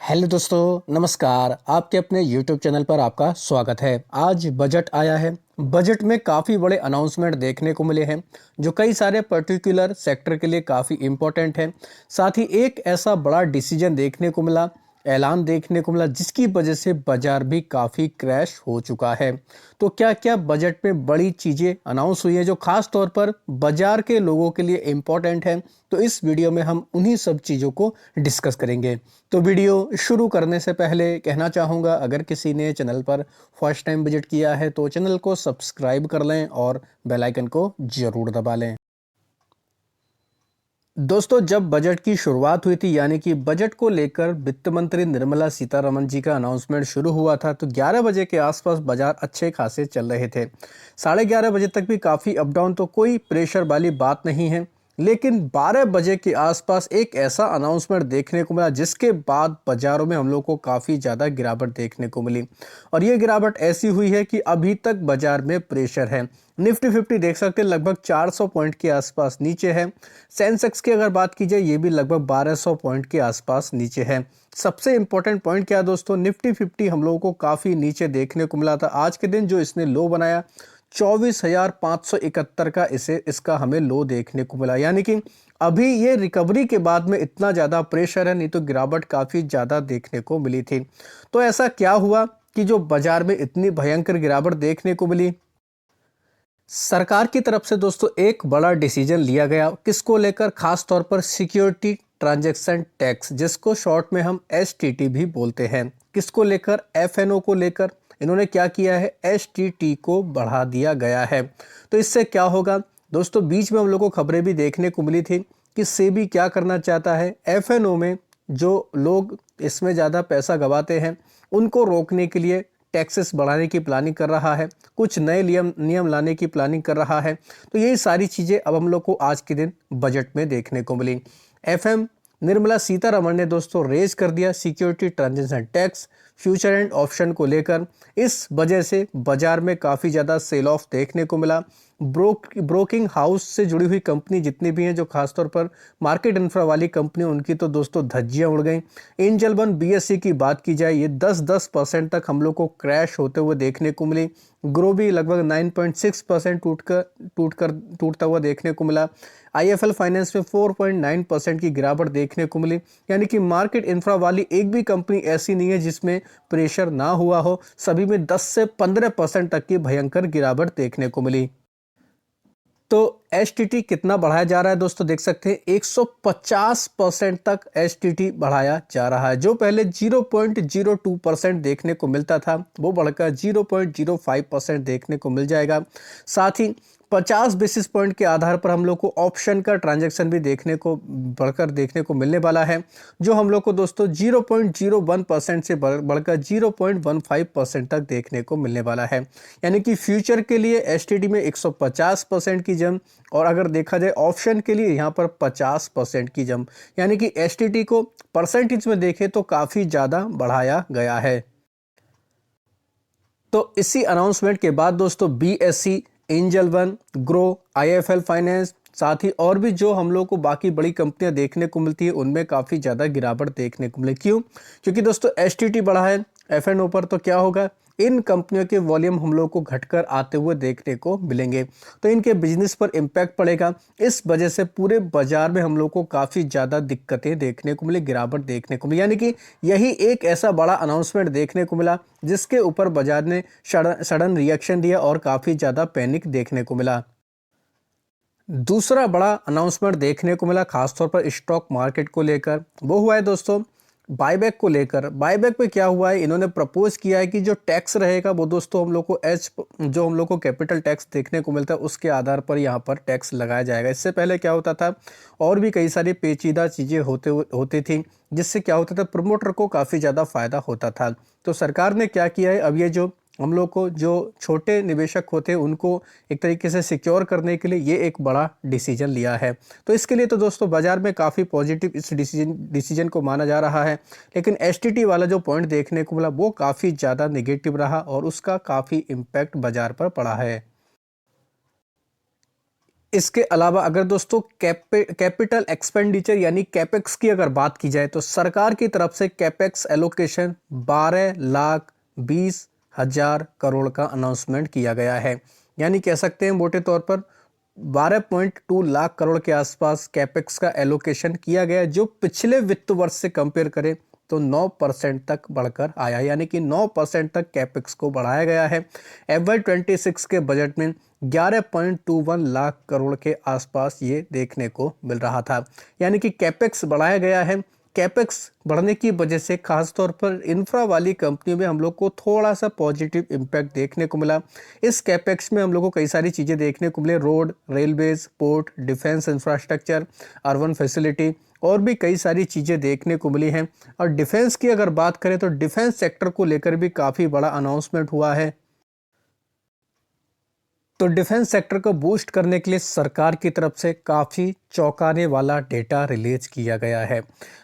Hello दोस्तों, नमस्कार। आपके अपने YouTube चैनल पर आपका स्वागत है। आज बजट आया है। बजट में काफ़ी बड़े अनाउंसमेंट देखने को मिले हैं जो कई सारे पर्टिकुलर सेक्टर के लिए काफ़ी इम्पोर्टेंट है। साथ ही एक ऐसा बड़ा डिसीजन देखने को मिला, ऐलान देखने को मिला जिसकी वजह से बाजार भी काफ़ी क्रैश हो चुका है। तो क्या क्या बजट में बड़ी चीज़ें अनाउंस हुई हैं जो खास तौर पर बाजार के लोगों के लिए इम्पोर्टेंट है, तो इस वीडियो में हम उन्हीं सब चीज़ों को डिस्कस करेंगे। तो वीडियो शुरू करने से पहले कहना चाहूँगा, अगर किसी ने चैनल पर फर्स्ट टाइम विजिट किया है तो चैनल को सब्सक्राइब कर लें और बेल आइकन को ज़रूर दबा लें। दोस्तों, जब बजट की शुरुआत हुई थी, यानी कि बजट को लेकर वित्त मंत्री निर्मला सीतारमण जी का अनाउंसमेंट शुरू हुआ था, तो 11 बजे के आसपास बाजार अच्छे खासे चल रहे थे। 11:30 बजे तक भी काफ़ी अप डाउन, तो कोई प्रेशर वाली बात नहीं है। लेकिन 12 बजे के आसपास एक ऐसा अनाउंसमेंट देखने को मिला जिसके बाद बाजारों में हम लोग को काफ़ी ज़्यादा गिरावट देखने को मिली। और ये गिरावट ऐसी हुई है कि अभी तक बाजार में प्रेशर है। निफ्टी 50 देख सकते हैं लगभग 400 पॉइंट के आसपास नीचे है। सेंसेक्स की अगर बात की जाए, ये भी लगभग 1200 पॉइंट के आसपास नीचे है। सबसे इंपॉर्टेंट पॉइंट क्या है दोस्तों, निफ्टी 50 हम लोगों को काफ़ी नीचे देखने को मिला था। आज के दिन जो इसने लो बनाया 24,571 का इसका हमें लो देखने को मिला, यानी कि अभी ये रिकवरी के बाद में इतना ज़्यादा प्रेशर है, नहीं तो गिरावट काफ़ी ज़्यादा देखने को मिली थी। तो ऐसा क्या हुआ कि जो बाजार में इतनी भयंकर गिरावट देखने को मिली? सरकार की तरफ से दोस्तों एक बड़ा डिसीजन लिया गया, किसको लेकर? खास तौर पर सिक्योरिटी ट्रांजैक्शन टैक्स, जिसको शॉर्ट में हम एसटीटी भी बोलते हैं। किसको लेकर? एफएनओ को लेकर। इन्होंने क्या किया है, एसटीटी को बढ़ा दिया गया है। तो इससे क्या होगा दोस्तों, बीच में हम लोग को खबरें भी देखने को मिली थी कि सेबी क्या करना चाहता है, एफएनओ में जो लोग इसमें ज़्यादा पैसा गंवाते हैं उनको रोकने के लिए टैक्सेस बढ़ाने की प्लानिंग कर रहा है, कुछ नए नियम नियम लाने की प्लानिंग कर रहा है। तो यही सारी चीज़ें अब हम लोग को आज के दिन बजट में देखने को मिली। एफएम निर्मला सीतारमण ने दोस्तों रेज कर दिया security transaction tax future and option को लेकर। इस वजह से बाजार में काफ़ी ज़्यादा सेल ऑफ देखने को मिला। ब्रोकिंग हाउस से जुड़ी हुई कंपनी जितनी भी हैं, जो खासतौर पर मार्केट इंफ्रा वाली कंपनी, उनकी तो दोस्तों धज्जियां उड़ गई। एंजल वन बीएससी की बात की जाए, ये 10% तक हम लोग को क्रैश होते हुए देखने को मिली। ग्रो भी लगभग 9.6% टूटता हुआ देखने को मिला। आईएफएल फाइनेंस में 4.9% की गिरावट देखने को मिली। यानी कि मार्केट इंफ्रा वाली एक भी कंपनी ऐसी नहीं है जिसमें प्रेशर ना हुआ हो, सभी में 10 से 15% तक की भयंकर गिरावट देखने को मिली। तो एसटीटी कितना बढ़ाया जा रहा है दोस्तों, देख सकते हैं 150% तक एसटीटी बढ़ाया जा रहा है। जो पहले 0.02% देखने को मिलता था, वो बढ़कर 0.05% देखने को मिल जाएगा। साथ ही 50 बेसिस पॉइंट के आधार पर हम लोग को ऑप्शन का ट्रांजैक्शन भी देखने को बढ़कर देखने को मिलने वाला है, जो हम लोग को दोस्तों 0.01% से बढ़कर 0.15% तक देखने को मिलने वाला है। यानी कि फ्यूचर के लिए एसटीडी में 150% की जंप, और अगर देखा जाए ऑप्शन के लिए यहाँ पर 50% की जंप, यानी कि एसटीडी को परसेंटेज में देखें तो काफ़ी ज़्यादा बढ़ाया गया है। तो इसी अनाउंसमेंट के बाद दोस्तों BSc, angel one, grow, IFL finance, साथ ही और भी जो हम लोग को बाकी बड़ी कंपनियां देखने को मिलती है, उनमें काफ़ी ज़्यादा गिरावट देखने को मिली। क्यों? क्योंकि दोस्तों एसटीटी बढ़ा है एफएनओ पर, तो क्या होगा, इन कंपनियों के वॉल्यूम हम लोग को घटकर आते हुए देखने को मिलेंगे, तो इनके बिजनेस पर इम्पैक्ट पड़ेगा। इस वजह से पूरे बाजार में हम लोग को काफ़ी ज़्यादा दिक्कतें देखने को मिली, गिरावट देखने को मिली। यानी कि यही एक ऐसा बड़ा अनाउंसमेंट देखने को मिला जिसके ऊपर बाजार ने सडन रिएक्शन दिया और काफ़ी ज़्यादा पैनिक देखने को मिला। दूसरा बड़ा अनाउंसमेंट देखने को मिला खासतौर पर स्टॉक मार्केट को लेकर, वो हुआ है दोस्तों बायबैक को लेकर। बायबैक पे क्या हुआ है, इन्होंने प्रपोज किया है कि जो टैक्स रहेगा वो दोस्तों हम लोग को जो हम लोग को कैपिटल टैक्स देखने को मिलता है उसके आधार पर यहाँ पर टैक्स लगाया जाएगा। इससे पहले क्या होता था, और भी कई सारी पेचीदा चीज़ें होती थी, जिससे क्या होता था, प्रमोटर को काफ़ी ज़्यादा फायदा होता था। तो सरकार ने क्या किया है, अब ये जो हम लोग को जो छोटे निवेशक होते हैं उनको एक तरीके से सिक्योर करने के लिए ये एक बड़ा डिसीजन लिया है। तो इसके लिए तो दोस्तों बाजार में काफ़ी पॉजिटिव इस डिसीजन को माना जा रहा है। लेकिन एसटीटी वाला जो पॉइंट देखने को मिला वो काफ़ी ज़्यादा नेगेटिव रहा और उसका काफ़ी इम्पैक्ट बाजार पर पड़ा है। इसके अलावा अगर दोस्तों कैपिटल एक्सपेंडिचर यानी कैपेक्स की अगर बात की जाए तो सरकार की तरफ से कैपेक्स एलोकेशन 12,20,000 करोड़ का अनाउंसमेंट किया गया है। यानी कह सकते हैं मोटे तौर पर 12.2 लाख करोड़ के आसपास कैपेक्स का एलोकेशन किया गया, जो पिछले वित्त वर्ष से कंपेयर करें तो 9% तक बढ़कर आया, यानी कि 9% तक कैपेक्स को बढ़ाया गया है। FY26 के बजट में 11.21 लाख करोड़ के आसपास ये देखने को मिल रहा था, यानी कि कैपेक्स बढ़ाया गया है। कैपेक्स बढ़ने की वजह से खासतौर पर इंफ्रा वाली कंपनियों में हम लोग को थोड़ा सा पॉजिटिव इम्पैक्ट देखने को मिला। इस कैपेक्स में हम लोग को कई सारी चीज़ें देखने को मिले, road, railways, port, defence infrastructure, urban facility और भी कई सारी चीज़ें देखने को मिली हैं। और डिफेंस की अगर बात करें तो डिफेंस सेक्टर को लेकर भी काफ़ी बड़ा अनाउंसमेंट हुआ है। तो डिफेंस सेक्टर को बूस्ट करने के लिए सरकार की तरफ से काफ़ी चौंकाने वाला डेटा रिलीज किया गया है।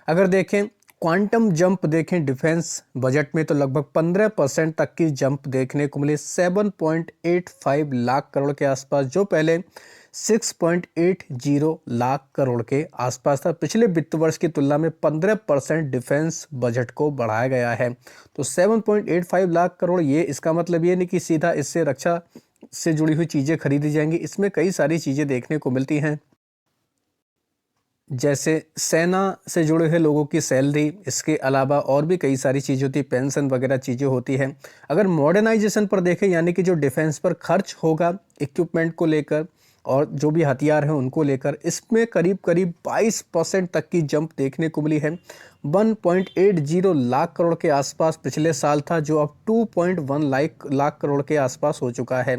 अगर देखें क्वांटम जंप देखें डिफेंस बजट में तो लगभग 15% तक की जंप देखने को मिली, 7.85 लाख करोड़ के आसपास, जो पहले 6.80 लाख करोड़ के आसपास था। पिछले वित्त वर्ष की तुलना में 15% डिफेंस बजट को बढ़ाया गया है। तो 7.85 लाख करोड़, ये इसका मतलब ये नहीं कि सीधा इससे रक्षा से जुड़ी हुई चीज़ें खरीदी जाएंगी। इसमें कई सारी चीज़ें देखने को मिलती हैं, जैसे सेना से जुड़े हुए लोगों की सैलरी, इसके अलावा और भी कई सारी चीज़ें होती, पेंशन वगैरह चीज़ें होती हैं। अगर मॉडर्नाइजेशन पर देखें, यानी कि जो डिफेंस पर खर्च होगा इक्विपमेंट को लेकर और जो भी हथियार हैं उनको लेकर, इसमें करीब करीब 22% तक की जंप देखने को मिली है। 1.80 लाख करोड़ के आसपास पिछले साल था, जो अब 2.1 लाख करोड़ के आसपास हो चुका है।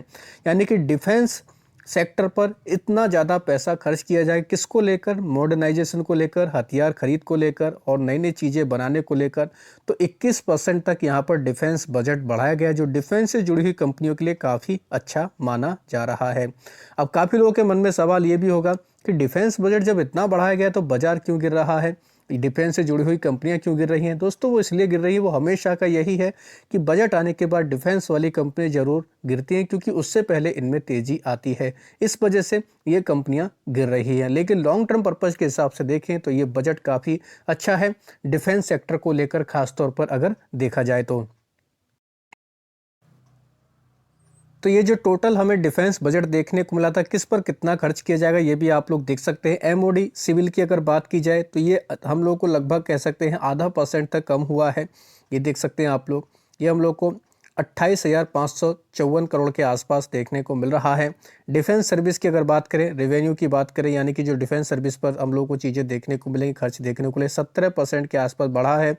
यानी कि डिफेंस सेक्टर पर इतना ज़्यादा पैसा खर्च किया जाए, किसको लेकर? मॉडर्नाइजेशन को लेकर, हथियार खरीद को लेकर और नई नई चीज़ें बनाने को लेकर। तो 21% तक यहाँ पर डिफेंस बजट बढ़ाया गया, जो डिफेंस से जुड़ी हुई कंपनियों के लिए काफ़ी अच्छा माना जा रहा है। अब काफ़ी लोगों के मन में सवाल ये भी होगा कि डिफेंस बजट जब इतना बढ़ाया गया तो बाजार क्यों गिर रहा है, डिफेंस से जुड़ी हुई कंपनियां क्यों गिर रही हैं? दोस्तों, वो इसलिए गिर रही है, वो हमेशा का यही है कि बजट आने के बाद डिफेंस वाली कंपनियां जरूर गिरती हैं, क्योंकि उससे पहले इनमें तेजी आती है। इस वजह से ये कंपनियां गिर रही हैं। लेकिन लॉन्ग टर्म पर्पज़ के हिसाब से देखें तो ये बजट काफ़ी अच्छा है डिफेंस सेक्टर को लेकर, खासतौर पर अगर देखा जाए तो ये जो टोटल हमें डिफेंस बजट देखने को मिला था, किस पर कितना खर्च किया जाएगा ये भी आप लोग देख सकते हैं। एमओडी सिविल की अगर बात की जाए तो ये हम लोग को लगभग कह सकते हैं ½ % तक कम हुआ है। ये देख सकते हैं आप लोग, ये हम लोग को 28,554 करोड़ के आसपास देखने को मिल रहा है। डिफेंस सर्विस की अगर बात करें, रेवेन्यू की बात करें, यानी कि जो डिफेंस सर्विस पर हम लोग को चीज़ें देखने को मिलेंगी, खर्च देखने को मिले, 17% के आसपास बढ़ा है।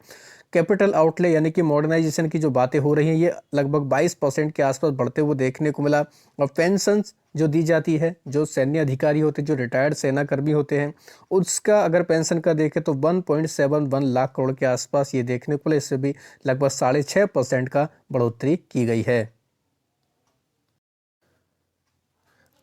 कैपिटल आउटले यानी कि मॉडर्नाइजेशन की जो बातें हो रही हैं, ये लगभग 22% के आसपास बढ़ते हुए देखने को मिला। और पेंशन्स जो दी जाती है, जो सैन्य अधिकारी होते हैं, जो रिटायर्ड सेनाकर्मी होते हैं, उसका अगर पेंशन का देखें तो 1.71 लाख करोड़ के आसपास ये देखने को मिला। इससे भी लगभग 6.5% का बढ़ोतरी की गई है।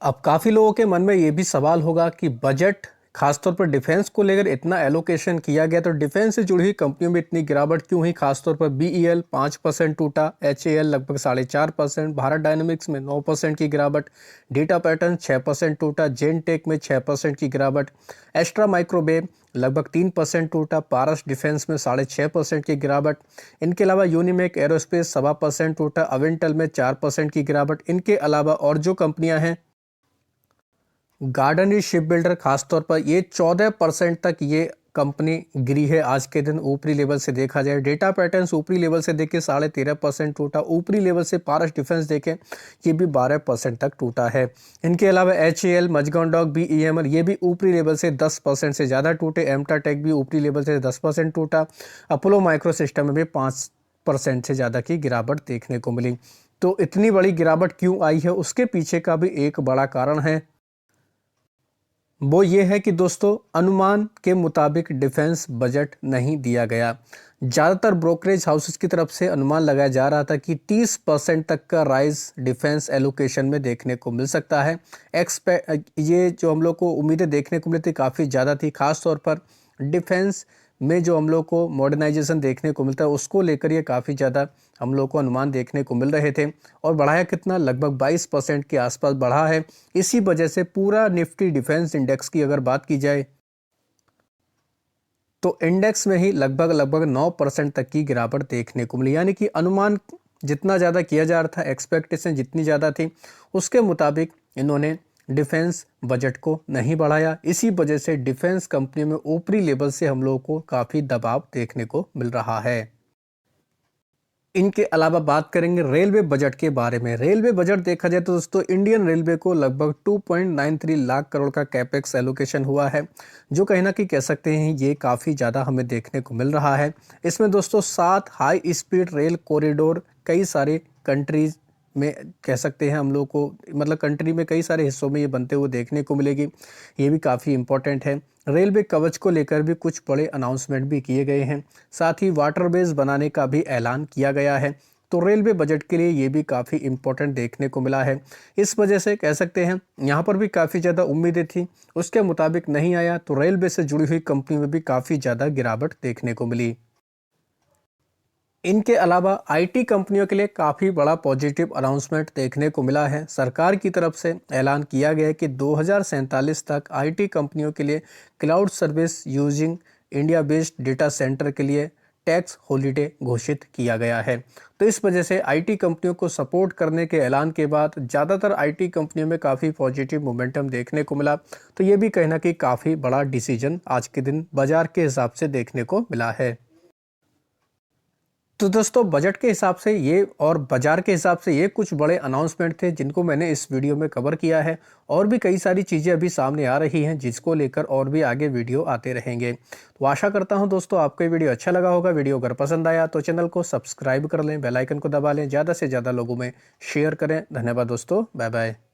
अब काफ़ी लोगों के मन में ये भी सवाल होगा कि बजट खासतौर पर डिफेंस को लेकर इतना एलोकेशन किया गया, तो डिफेंस से जुड़ी हुई कंपनियों में इतनी गिरावट क्यों हुई? खासतौर पर BEL 5% टूटा, HAL लगभग 4.5%, भारत डायनेमिक्स में 9% की गिरावट, डेटा पैटर्न 6% टूटा, जेनटेक में 6% की गिरावट, एस्ट्रा माइक्रोवेव लगभग 3% टूटा, पारस डिफेंस में 6.5% की गिरावट। इनके अलावा यूनिमेक एरोस्पेस 1.25% टूटा, अवेंटल में 4% की गिरावट। इनके अलावा और जो कंपनियां हैं, गार्डन शिप बिल्डर खासतौर पर, ये 14% तक ये कंपनी गिरी है आज के दिन ऊपरी लेवल से देखा जाए। डेटा पैटर्न्स ऊपरी लेवल से देखें 13.5% टूटा, ऊपरी लेवल से पारस डिफेंस देखें ये भी 12% तक टूटा है। इनके अलावा HAL, मजगांव, BEML ये भी ऊपरी लेवल से 10% से ज़्यादा टूटे। एमटाटेक भी ऊपरी लेवल से 10% टूटा। अपोलो माइक्रो सिस्टम में भी 5% से ज़्यादा की गिरावट देखने को मिली। तो इतनी बड़ी गिरावट क्यों आई है, उसके पीछे का भी एक बड़ा कारण है। वो ये है कि दोस्तों, अनुमान के मुताबिक डिफेंस बजट नहीं दिया गया। ज़्यादातर ब्रोकरेज हाउसेस की तरफ से अनुमान लगाया जा रहा था कि 30% तक का राइज डिफेंस एलोकेशन में देखने को मिल सकता है। ये जो हम लोग को उम्मीदें देखने को मिली थी काफ़ी ज़्यादा थी, खास तौर पर डिफेंस में जो हम लोग को मॉडर्नाइजेशन देखने को मिलता है उसको लेकर ये काफ़ी ज़्यादा हम लोग को अनुमान देखने को मिल रहे थे। और बढ़ाया कितना, लगभग 22% के आसपास बढ़ा है। इसी वजह से पूरा निफ्टी डिफेंस इंडेक्स की अगर बात की जाए तो इंडेक्स में ही लगभग 9% तक की गिरावट देखने को मिली। यानी कि अनुमान जितना ज़्यादा किया जा रहा था, एक्सपेक्टेशन जितनी ज़्यादा थी, उसके मुताबिक इन्होंने डिफेंस बजट को नहीं बढ़ाया। इसी वजह से डिफेंस कंपनी में ऊपरी लेवल से हम लोगों को काफ़ी दबाव देखने को मिल रहा है। इनके अलावा बात करेंगे रेलवे बजट के बारे में। रेलवे बजट देखा जाए तो दोस्तों इंडियन रेलवे को लगभग 2.93 लाख करोड़ का कैपेक्स एलोकेशन हुआ है, जो कहीं ना कहीं कह सकते हैं ये काफ़ी ज़्यादा हमें देखने को मिल रहा है। इसमें दोस्तों 7 हाई स्पीड रेल कॉरिडोर कई सारे कंट्रीज में कह सकते हैं हम लोग को, मतलब कंट्री में कई सारे हिस्सों में ये बनते हुए देखने को मिलेगी। ये भी काफ़ी इंपॉर्टेंट है। रेलवे कवच को लेकर भी कुछ बड़े अनाउंसमेंट भी किए गए हैं। साथ ही वाटरवेज बनाने का भी ऐलान किया गया है। तो रेलवे बजट के लिए ये भी काफ़ी इम्पोर्टेंट देखने को मिला है। इस वजह से कह सकते हैं यहाँ पर भी काफ़ी ज़्यादा उम्मीदें थी, उसके मुताबिक नहीं आया, तो रेलवे से जुड़ी हुई कंपनी में भी काफ़ी ज़्यादा गिरावट देखने को मिली। इनके अलावा आईटी कंपनियों के लिए काफ़ी बड़ा पॉजिटिव अनाउंसमेंट देखने को मिला है। सरकार की तरफ से ऐलान किया गया है कि 2047 तक आईटी कंपनियों के लिए cloud service using India based data centre के लिए टैक्स हॉलिडे घोषित किया गया है। तो इस वजह से आईटी कंपनियों को सपोर्ट करने के ऐलान के बाद ज़्यादातर आईटी कंपनियों में काफ़ी पॉजिटिव मोमेंटम देखने को मिला। तो ये भी कहीं ना कहीं काफ़ी बड़ा डिसीजन आज के दिन बाजार के हिसाब से देखने को मिला है। तो दोस्तों बजट के हिसाब से ये और बाजार के हिसाब से ये कुछ बड़े अनाउंसमेंट थे जिनको मैंने इस वीडियो में कवर किया है। और भी कई सारी चीज़ें अभी सामने आ रही हैं जिसको लेकर और भी आगे वीडियो आते रहेंगे। तो आशा करता हूं दोस्तों आपको ये वीडियो अच्छा लगा होगा। वीडियो अगर पसंद आया तो चैनल को सब्सक्राइब कर लें, बेल आइकन को दबा लें, ज़्यादा से ज़्यादा लोगों में शेयर करें। धन्यवाद दोस्तों, बाय बाय।